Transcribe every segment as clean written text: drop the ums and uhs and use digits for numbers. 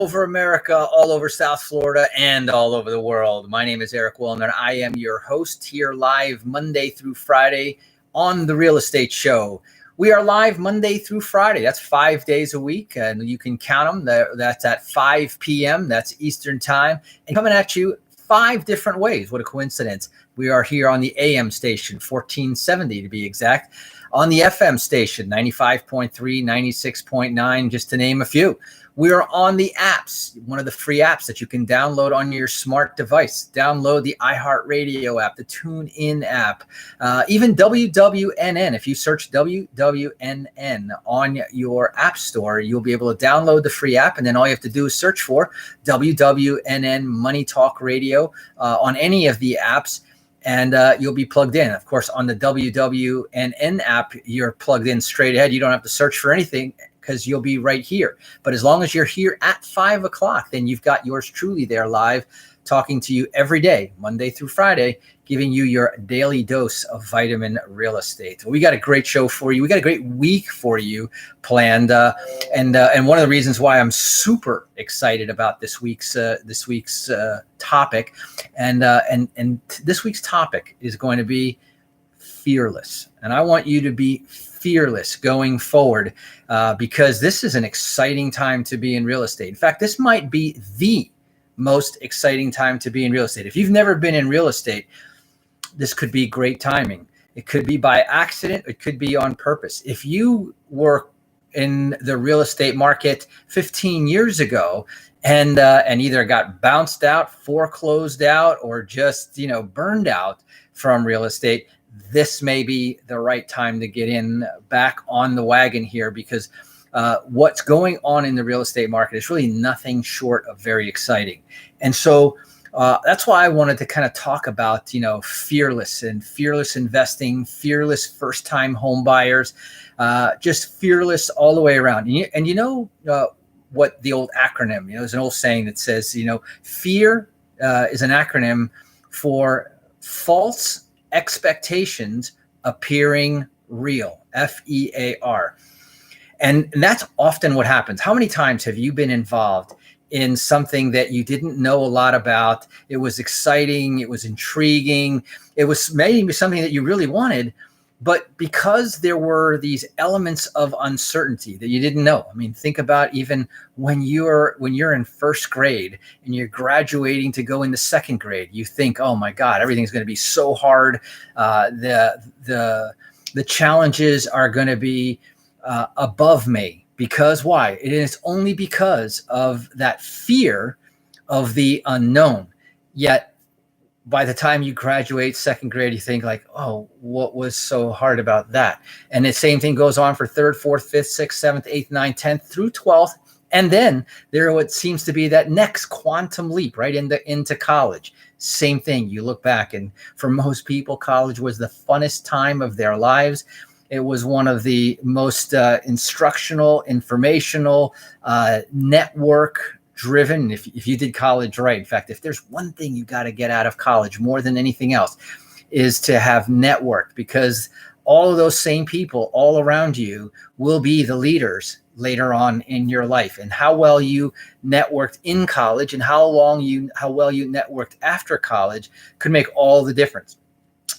over America, all over South Florida, and all over the world. My name is Eric Willner, and I am your host here live Monday through Friday on The Real Estate Show. We are live Monday through Friday. That's 5 days a week, and you can count them. That's at 5 p.m. That's Eastern Time, and coming at you 5 different ways. What a coincidence. We are here on the AM station, 1470 to be exact, on the FM station, 95.3, 96.9, just to name a few. We are on the apps, one of the free apps that you can download on your smart device. Download the iHeartRadio app, the TuneIn app, even WWNN. If you search WWNN on your app store, you'll be able to download the free app, and then all you have to do is search for WWNN Money Talk Radio on any of the apps, and you'll be plugged in. Of course, on the WWNN app, you're plugged in straight ahead. You don't have to search for anything, because you'll be right here. But as long as you're here at 5 o'clock, then you've got yours truly there live, talking to you every day, Monday through Friday, giving you your daily dose of vitamin real estate. We got a great show for you. We got a great week for you planned, and one of the reasons why I'm super excited about this week's topic, and this week's topic is going to be fearless, and I want you to be fearless going forward, because this is an exciting time to be in real estate. In fact, this might be the most exciting time to be in real estate. If you've never been in real estate, this could be great timing. It could be by accident. It could be on purpose. If you were in the real estate market 15 years ago and either got bounced out, foreclosed out, or just burned out from real estate, this may be the right time to get in back on the wagon here, because what's going on in the real estate market is really nothing short of very exciting. And so that's why I wanted to kind of talk about, fearless investing, fearless first-time home buyers, just fearless all the way around. And what the old acronym, there's an old saying that says, fear is an acronym for false expectations appearing real, FEAR. And that's often what happens. How many times have you been involved in something that you didn't know a lot about? It was exciting, it was intriguing, it was maybe something that you really wanted, but because there were these elements of uncertainty that you didn't know. I mean, think about even when you're in first grade and you're graduating to go into second grade, you think, oh my God, everything's going to be so hard. The challenges are going to be above me. Because why? It is only because of that fear of the unknown. Yet, by the time you graduate second grade, you think like, oh, what was so hard about that? And the same thing goes on for third, fourth, fifth, sixth, seventh, eighth, ninth, 10th through 12th. And then there what seems to be that next quantum leap right into college. Same thing. You look back, and for most people, college was the funnest time of their lives. It was one of the most instructional, informational, network driven. If you did college right, in fact, if there's one thing you got to get out of college more than anything else, is to have networked, because all of those same people all around you will be the leaders later on in your life. And how well you networked in college and how well you networked after college could make all the difference.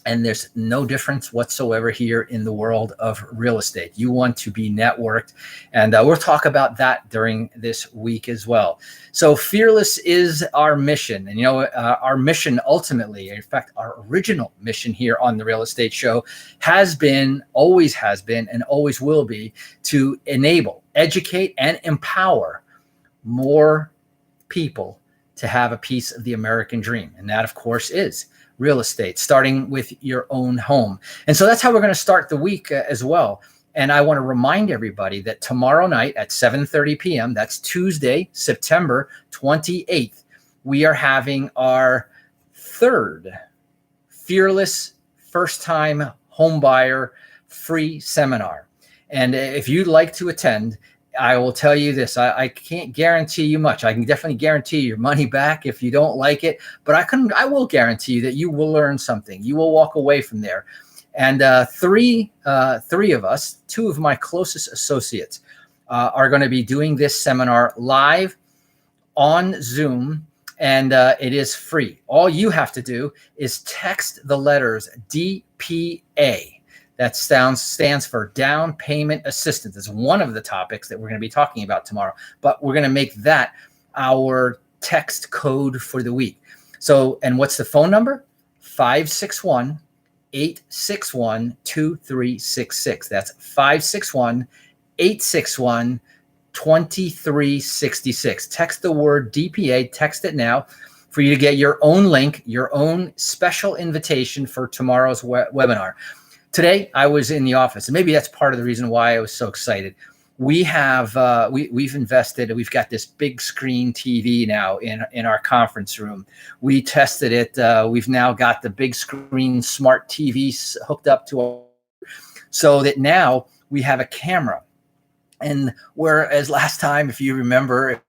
And there's no difference whatsoever here in the world of real estate. You want to be networked. And we'll talk about that during this week as well. So fearless is our mission. And, our mission ultimately, in fact, our original mission here on the Real Estate Show always has been, and always will be, to enable, educate, and empower more people to have a piece of the American dream. And that, of course, is real estate, starting with your own home. And so that's how we're going to start the week as well. And I want to remind everybody that tomorrow night at 7:30 p.m., that's Tuesday, September 28th, we are having our third Fearless First-Time Homebuyer free seminar. And if you'd like to attend, I will tell you this, I can't guarantee you much. I can definitely guarantee your money back if you don't like it, but I will guarantee you that you will learn something. You will walk away from there. And three of us, 2 of my closest associates, are going to be doing this seminar live on Zoom, and it is free. All you have to do is text the letters DPA. That stands for Down Payment Assistance. It's one of the topics that we're going to be talking about tomorrow, but we're going to make that our text code for the week. So, and what's the phone number? 561-861-2366. That's 561-861-2366. Text the word DPA, text it now for you to get your own link, your own special invitation for tomorrow's webinar. Today, I was in the office, and maybe that's part of the reason why I was so excited. We have we've invested. We've got this big screen TV now in our conference room. We tested it. We've now got the big screen smart TV hooked up to, so that now we have a camera. And whereas last time, if you remember,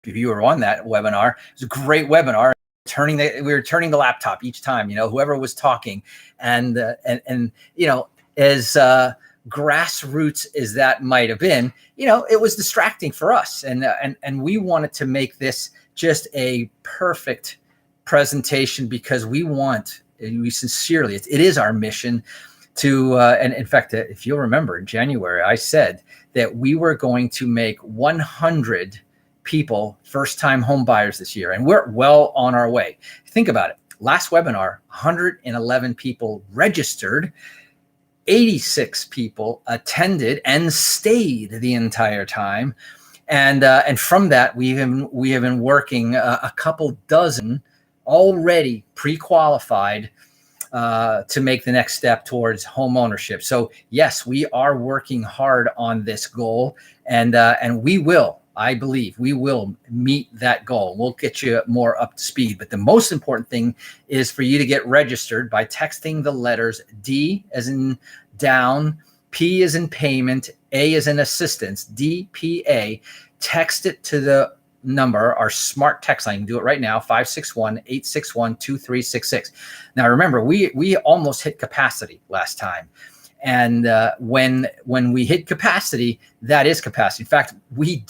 if you were on that webinar, it was a great webinar. We were turning the laptop each time, whoever was talking, and as grassroots as that might have been, it was distracting for us, and we wanted to make this just a perfect presentation because we sincerely, it is our mission to, and in fact, if you'll remember, in January, I said that we were going to make 100 people first-time home buyers this year, and we're well on our way. Think about it. Last webinar, 111 people registered, 86 people attended and stayed the entire time, and from that we have been working a couple dozen already pre-qualified to make the next step towards home ownership. So yes, we are working hard on this goal, and we will. I believe we will meet that goal. We'll get you more up to speed. But the most important thing is for you to get registered by texting the letters D as in down, P as in payment, A as in assistance, DPA. Text it to the number, our smart text line. Do it right now, 561-861-2366. Now, remember, we almost hit capacity last time. And when we hit capacity, that is capacity. In fact, we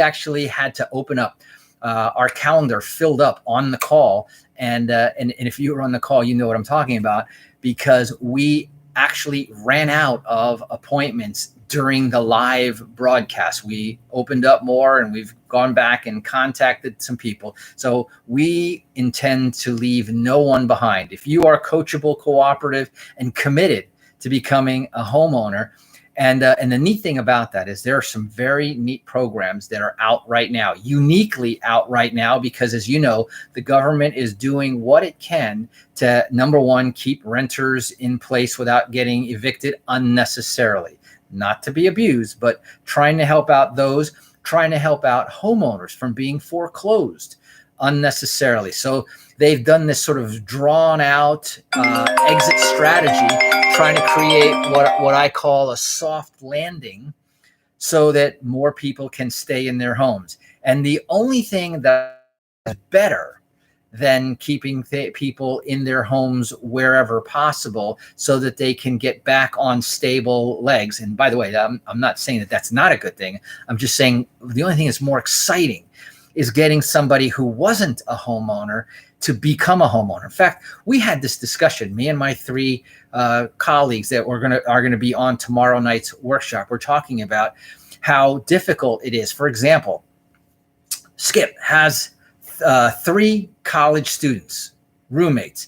actually had to open up our calendar, filled up on the call. And if you were on the call, you know what I'm talking about, because we actually ran out of appointments during the live broadcast. We opened up more, and we've gone back and contacted some people. So we intend to leave no one behind. If you are coachable, cooperative, and committed to becoming a homeowner. And the neat thing about that is there are some very neat programs that are out right now, uniquely out right now, because as you know, the government is doing what it can to, number one, keep renters in place without getting evicted unnecessarily. Not to be abused, but trying to help out homeowners from being foreclosed unnecessarily. So they've done this sort of drawn out exit strategy, trying to create what I call a soft landing so that more people can stay in their homes. And the only thing that is better than keeping people in their homes wherever possible so that they can get back on stable legs. And by the way, I'm not saying that that's not a good thing. I'm just saying the only thing that's more exciting is getting somebody who wasn't a homeowner to become a homeowner. In fact, we had this discussion, me and my three colleagues that are gonna be on tomorrow night's workshop. We're talking about how difficult it is. For example, Skip has 3 college students, roommates,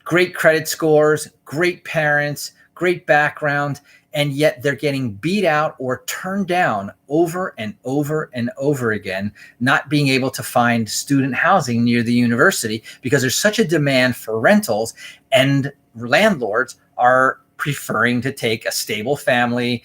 great credit scores, great parents, great background, and yet they're getting beat out or turned down over and over and over again, not being able to find student housing near the university because there's such a demand for rentals, and landlords are preferring to take a stable family,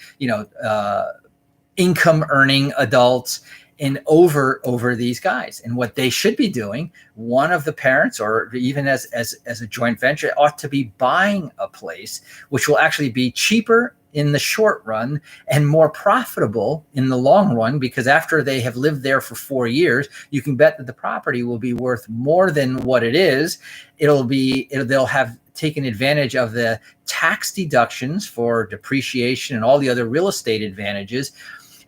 income earning adults and over these guys. And what they should be doing, one of the parents, or even as a joint venture, ought to be buying a place, which will actually be cheaper in the short run and more profitable in the long run, because after they have lived there for 4 years, you can bet that the property will be worth more than what it is. They'll have taken advantage of the tax deductions for depreciation and all the other real estate advantages.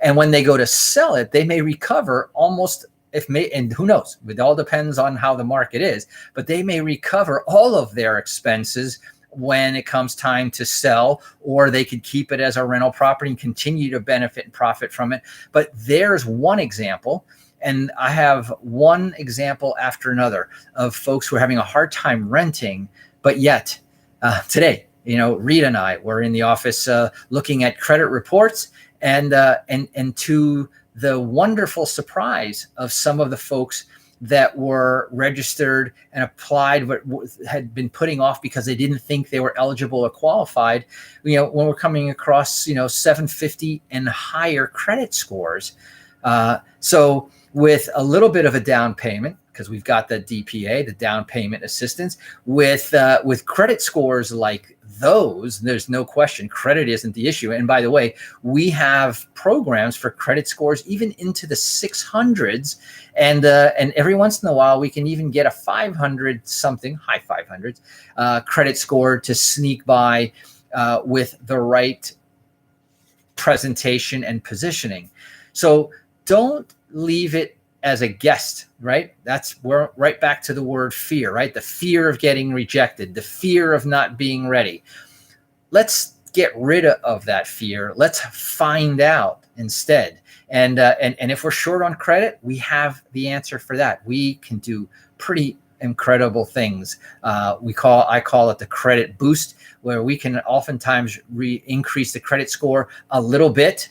And when they go to sell it, they may recover almost and who knows, it all depends on how the market is, but they may recover all of their expenses when it comes time to sell, or they could keep it as a rental property and continue to benefit and profit from it. But there's one example, and I have one example after another of folks who are having a hard time renting, but yet today, Rita and I were in the office looking at credit reports, and to the wonderful surprise of some of the folks that were registered and applied, but had been putting off because they didn't think they were eligible or qualified. When we're coming across, 750 and higher credit scores. So with a little bit of a down payment, because we've got the DPA, the down payment assistance, with credit scores like those, there's no question credit isn't the issue. And by the way, we have programs for credit scores even into the 600s, and every once in a while we can even get a 500 something, high 500s credit score to sneak by with the right presentation and positioning. So don't leave it as a guest, right? We're right back to the word fear, right? The fear of getting rejected, the fear of not being ready. Let's get rid of that fear. Let's find out instead. And if we're short on credit, we have the answer for that. We can do pretty incredible things. I call it the credit boost, where we can oftentimes increase the credit score a little bit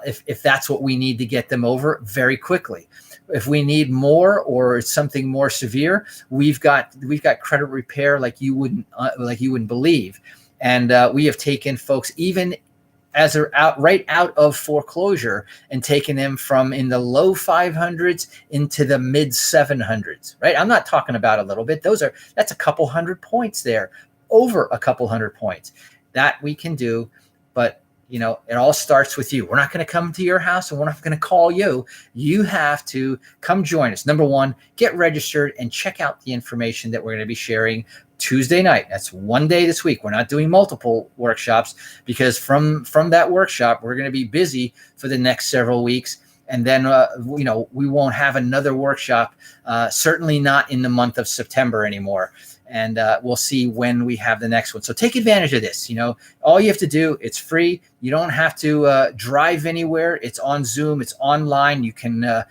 if that's what we need to get them over very quickly. If we need more, or it's something more severe, we've got credit repair like you wouldn't believe, and we have taken folks even as they're right out of foreclosure and taken them from in the low 500s into the mid 700s. Right? I'm not talking about a little bit. That's a couple hundred points there, over a couple hundred points that we can do, but. It all starts with you. We're not going to come to your house, and we're not going to call you. You have to come join us. Number one, get registered and check out the information that we're going to be sharing Tuesday night. That's one day this week. We're not doing multiple workshops, because from that workshop, we're going to be busy for the next several weeks. And then, we won't have another workshop, certainly not in the month of September anymore. And we'll see when we have the next one. So take advantage of this. All you have to do, it's free. You don't have to drive anywhere. It's on Zoom. It's online. You can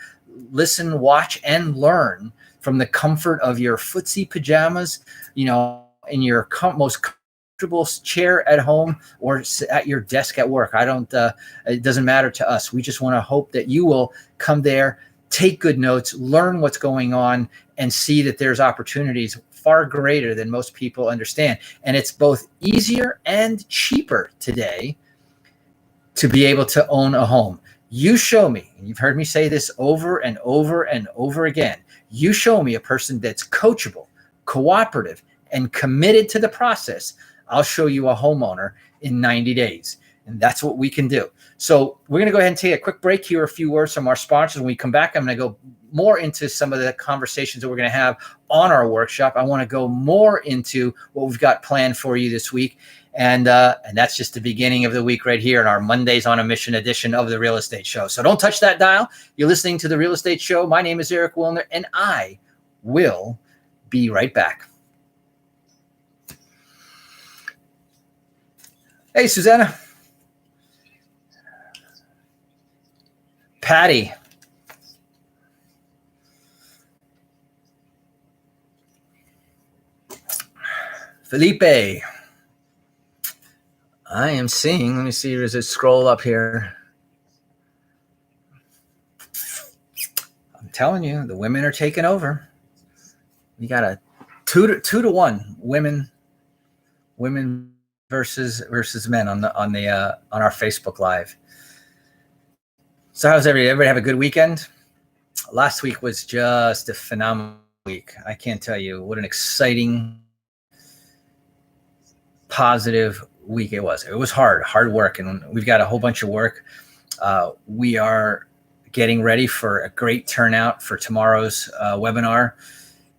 listen, watch, and learn from the comfort of your footsie pajamas, in your most comfortable chair at home or at your desk at work. It doesn't matter to us. We just want to hope that you will come there, take good notes, learn what's going on, and see that there's opportunities far greater than most people understand. And it's both easier and cheaper today to be able to own a home. You show me, and you've heard me say this over and over and over again, you show me a person that's coachable, cooperative, and committed to the process, I'll show you a homeowner in 90 days. And that's what we can do. So we're going to go ahead and take a quick break here, a few words from our sponsors. When we come back, I'm going to go more into some of the conversations that we're going to have on our workshop. I want to go more into what we've got planned for you this week. And that's just the beginning of the week right here in our Mondays on a Mission edition of the Real Estate Show. So don't touch that dial. You're listening to the Real Estate Show. My name is Eric Willner, and I will be right back. Hey, Susanna. Patty. Felipe. I am seeing, let me see, does it scroll up here? I'm telling you, the women are taking over. We got a two to one women versus men on our Facebook Live. So how's everybody have a good weekend? Last week was just a phenomenal week. I can't tell you what an exciting, positive week it was. It was hard work, and we've got a whole bunch of work. We are getting ready for a great turnout for tomorrow's webinar,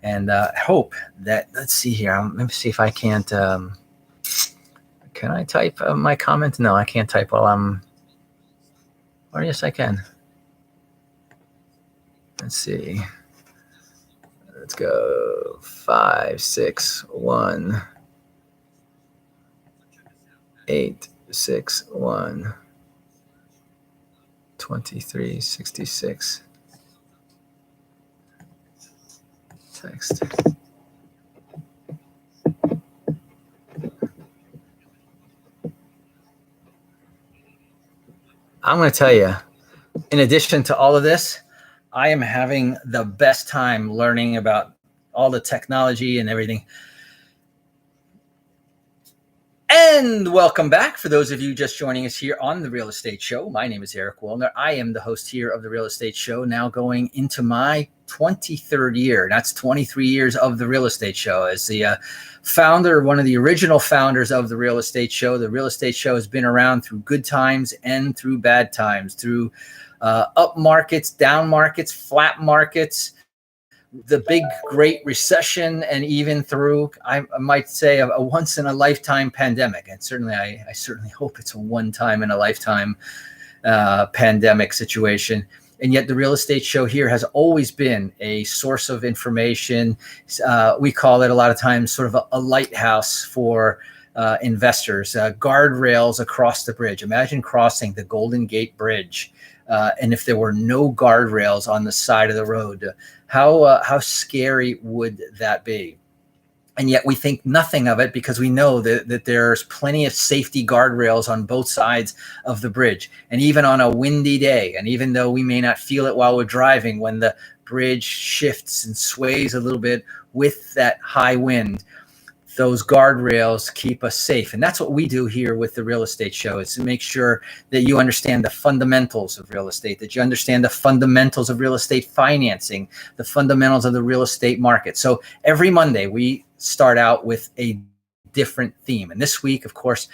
and hope that, let's see here. Let me see if I can't, can I type my comment? No, I can't type while I'm, or yes, I can. Let's see. Let's go 5, 6, 1, 8, 6, 1, 23, 66. Text. I'm going to tell you, in addition to all of this, I am having the best time learning about all the technology and everything. And welcome back. For those of you just joining us here on The Real Estate Show, my name is Eric Willner. I am the host here of The Real Estate Show, now going into my 23rd year. That's 23 years of The Real Estate Show. As the founder, one of the original founders of The Real Estate Show, The Real Estate Show has been around through good times and through bad times, through up markets, down markets, flat markets, the big Great Recession, and even through, I might say, a once in a lifetime pandemic. And certainly, I certainly hope it's a one time in a lifetime pandemic situation. And yet the Real Estate Show here has always been a source of information. We call it a lot of times sort of a lighthouse for investors, guardrails across the bridge. Imagine crossing the Golden Gate Bridge. And if there were no guardrails on the side of the road, how scary would that be? And yet we think nothing of it because we know that there's plenty of safety guardrails on both sides of the bridge. And even on a windy day, and even though we may not feel it while we're driving, when the bridge shifts and sways a little bit with that high wind, those guardrails keep us safe. And that's what we do here with the Real Estate Show, is to make sure that you understand the fundamentals of real estate, that you understand the fundamentals of real estate financing, the fundamentals of the real estate market. So every Monday we start out with a different theme. And this week, of course,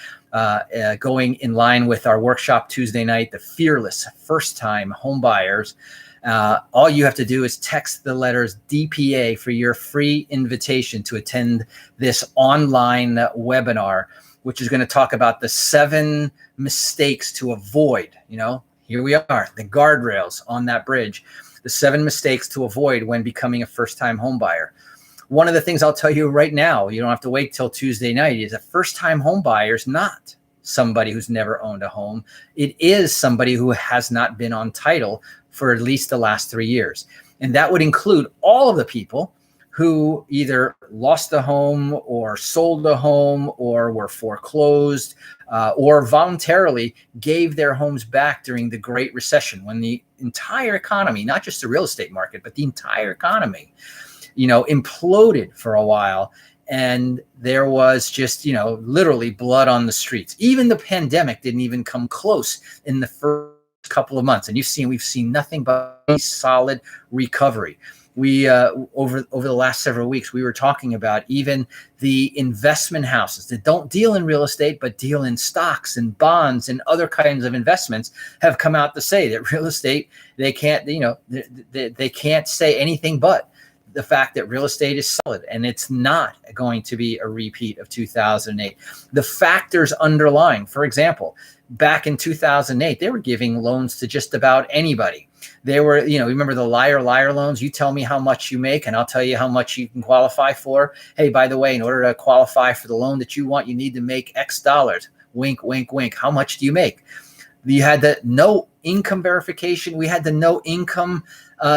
going in line with our workshop Tuesday night, the Fearless First-Time Home Buyers. All you have to do is text the letters DPA for your free invitation to attend this online webinar, which is going to talk about the 7 mistakes to avoid. You know, here we are, the guardrails on that bridge, the 7 mistakes to avoid when becoming a first-time home buyer. One of the things I'll tell you right now, you don't have to wait till Tuesday night, is a first-time home buyer is not somebody who's never owned a home. It is somebody who has not been on title for at least the last 3 years. And that would include all of the people who either lost a home or sold a home or were foreclosed or voluntarily gave their homes back during the Great Recession, when the entire economy, not just the real estate market, but the entire economy, you know, imploded for a while. And there was just, you know, literally blood on the streets. Even the pandemic didn't even come close in the first couple of months. And we've seen nothing but a solid recovery. We over the last several weeks, we were talking about even the investment houses that don't deal in real estate, but deal in stocks and bonds and other kinds of investments, have come out to say that real estate, they can't, you know, they can't say anything but the fact that real estate is solid, and it's not going to be a repeat of 2008. The factors underlying, for example, back in 2008, they were giving loans to just about anybody. They were, you know, remember the liar loans? You tell me how much you make and I'll tell you how much you can qualify for. Hey, by the way, in order to qualify for the loan that you want, you need to make X dollars. Wink, wink, wink. How much do you make? You had the no income verification. We had the no income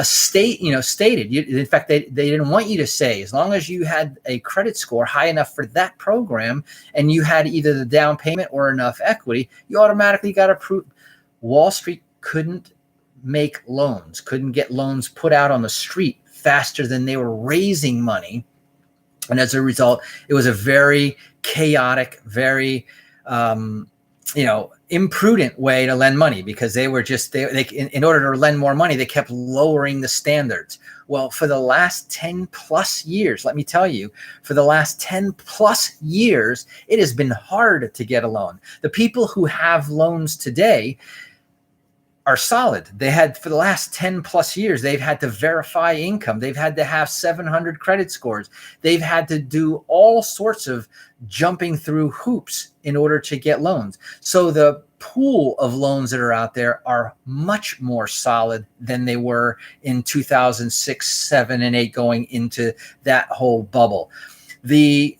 stated. In fact, they didn't want you to say, as long as you had a credit score high enough for that program and you had either the down payment or enough equity, you automatically got approved. Wall Street couldn't make loans, couldn't get loans put out on the street faster than they were raising money. And as a result, it was a very chaotic, very, imprudent way to lend money, because they were just, in order to lend more money, they kept lowering the standards. Well, for the last 10 plus years, let me tell you, for the last 10 plus years, it has been hard to get a loan. The people who have loans today are solid. They had, for the last 10 plus years, they've had to verify income. They've had to have 700 credit scores. They've had to do all sorts of jumping through hoops in order to get loans. So the pool of loans that are out there are much more solid than they were in 2006, 7, and 8 going into that whole bubble. The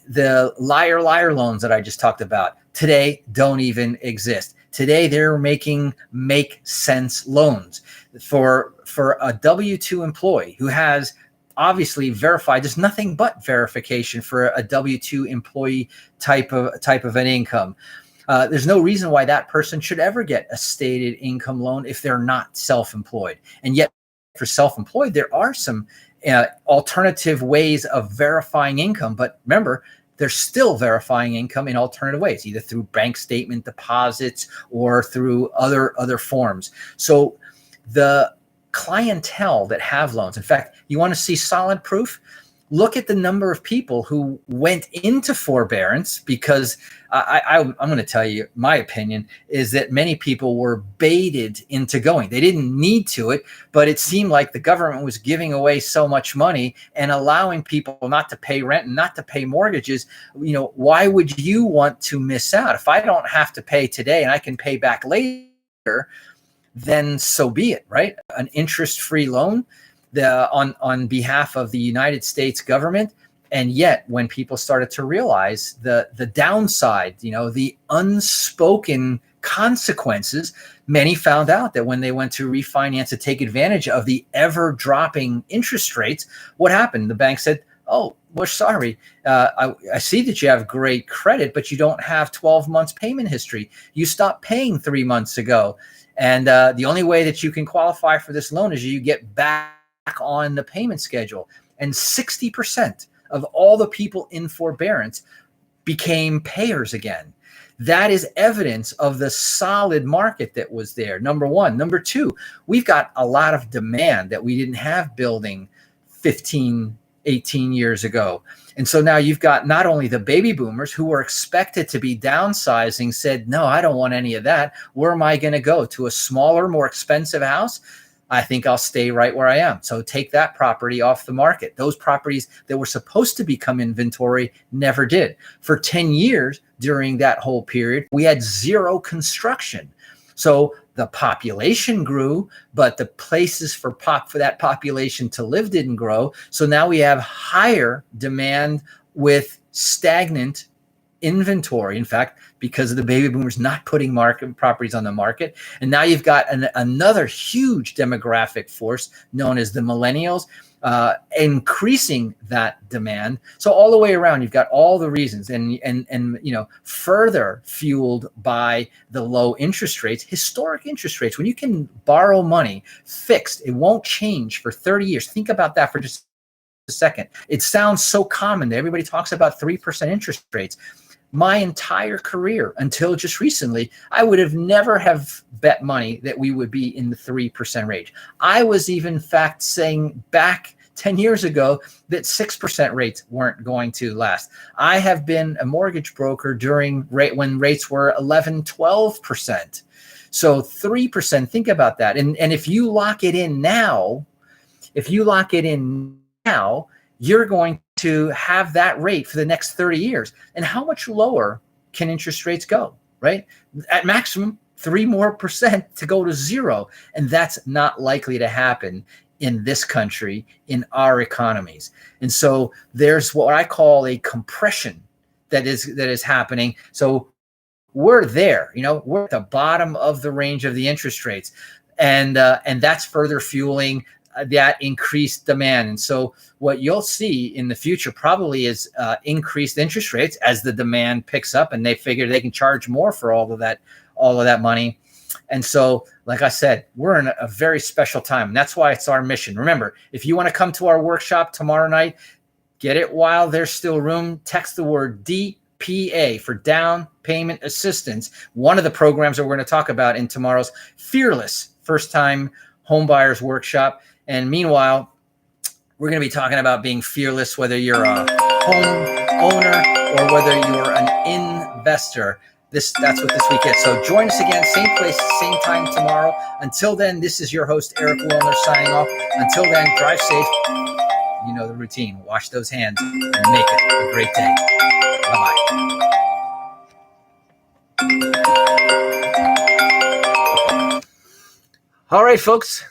liar loans that I just talked about today don't even exist. Today they're making make sense loans for a W-2 employee who has obviously verified. There's nothing but verification for a W-2 employee type of an income. There's no reason why that person should ever get a stated income loan if they're not self-employed. And yet for self-employed, there are some alternative ways of verifying income. But remember, they're still verifying income in alternative ways, either through bank statement deposits or through other forms. So the clientele that have loans, in fact, you want to see solid proof? Look at the number of people who went into forbearance because I'm going to tell you, my opinion is that many people were baited into going. They didn't need to it, but it seemed like the government was giving away so much money and allowing people not to pay rent and not to pay mortgages. You know, why would you want to miss out? If I don't have to pay today and I can pay back later, then so be it, right? An interest-free loan on behalf of the United States government. And yet when people started to realize the downside, you know, the unspoken consequences, many found out that when they went to refinance to take advantage of the ever dropping interest rates, what happened? The bank said, oh, we're sorry. I see that you have great credit, but you don't have 12 months payment history. You stopped paying 3 months ago. And the only way that you can qualify for this loan is you get back on the payment schedule. And 60% of all the people in forbearance became payers again. That is evidence of the solid market that was there. Number one. Number two, we've got a lot of demand that we didn't have building 15, 18 years ago. And so now you've got not only the baby boomers who were expected to be downsizing said, no, I don't want any of that. Where am I going to go? To a smaller, more expensive house? I think I'll stay right where I am. So take that property off the market. Those properties that were supposed to become inventory never did. For 10 years during that whole period, we had zero construction. So the population grew, but the places for that population to live didn't grow. So now we have higher demand with stagnant inventory. In fact, because of the baby boomers not putting market properties on the market. And now you've got another huge demographic force known as the millennials, increasing that demand. So all the way around, you've got all the reasons and you know, further fueled by the low interest rates, historic interest rates. When you can borrow money fixed, it won't change for 30 years. Think about that for just a second. It sounds so common that everybody talks about 3% interest rates. My entire career until just recently, I would have never have bet money that we would be in the 3% range. I was even in fact saying back 10 years ago that 6% rates weren't going to last. I have been a mortgage broker when rates were 11, 12%. So 3%, think about that. And if you lock it in now, you're going to have that rate for the next 30 years. And how much lower can interest rates go, right? At maximum, 3% more to go to zero. And that's not likely to happen in this country, in our economies. And so there's what I call a compression that is happening. So we're there, you know, we're at the bottom of the range of the interest rates. And that's further fueling that increased demand. And so what you'll see in the future probably is increased interest rates as the demand picks up and they figure they can charge more for all of that money. And so, like I said, we're in a very special time. And that's why it's our mission. Remember, if you want to come to our workshop tomorrow night, get it while there's still room. Text the word DPA for down payment assistance. One of the programs that we're going to talk about in tomorrow's Fearless First Time Homebuyers Workshop. And meanwhile, we're going to be talking about being fearless, whether you're a home owner or whether you're an investor. That's what this week is. So join us again, same place, same time tomorrow. Until then, this is your host, Eric Willner, signing off. Until then, drive safe. You know the routine. Wash those hands and make it a great day. Bye-bye. All right, folks.